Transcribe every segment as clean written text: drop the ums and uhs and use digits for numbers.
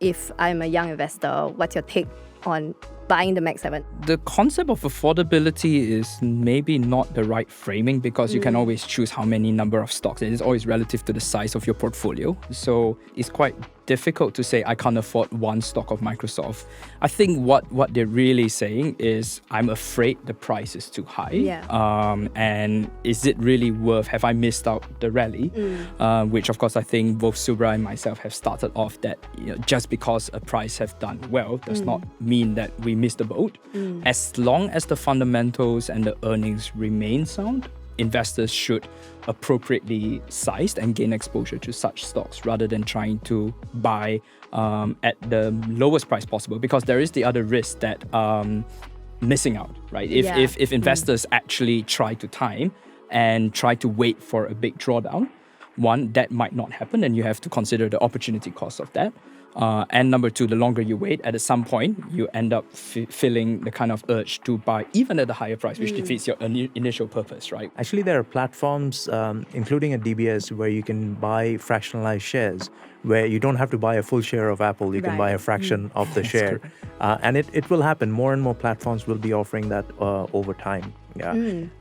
if I'm a young investor, what's your take on buying the Mac 7? The concept of affordability is maybe not the right framing because you can always choose how many number of stocks. It is always relative to the size of your portfolio. So it's quite difficult to say I can't afford one stock of Microsoft. I think what they're really saying is I'm afraid the price is too high. Yeah. And is it really worth, have I missed out the rally? Which of course I think both Subra and myself have started off that just because a price have done well does not mean that we missed the boat. As long as the fundamentals and the earnings remain sound, investors should appropriately size and gain exposure to such stocks rather than trying to buy at the lowest price possible, because there is the other risk that missing out, right? If investors actually try to time and try to wait for a big drawdown, one, that might not happen, and you have to consider the opportunity cost of that. And number two, the longer you wait, at some point, you end up feeling the kind of urge to buy even at a higher price, which defeats your initial purpose, right? Actually, there are platforms, including at DBS, where you can buy fractionalized shares, where you don't have to buy a full share of Apple. You can buy a fraction of the share. And it will happen. More and more platforms will be offering that over time.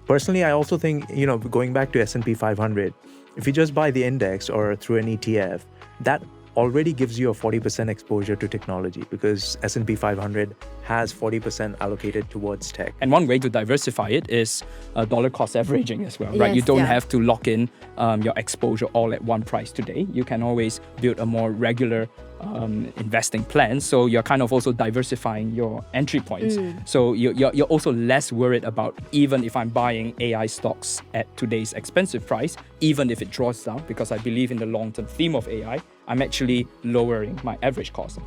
Personally, I also think, going back to S&P 500, if you just buy the index or through an ETF, that already gives you a 40% exposure to technology because S&P 500 has 40% allocated towards tech. And one way to diversify it is dollar cost averaging as well, right? Yes, You don't have to lock in your exposure all at one price today. You can always build a more regular investing plan. So you're kind of also diversifying your entry points. So you're also less worried about, even if I'm buying AI stocks at today's expensive price, even if it draws down, because I believe in the long-term theme of AI, I'm actually lowering my average cost.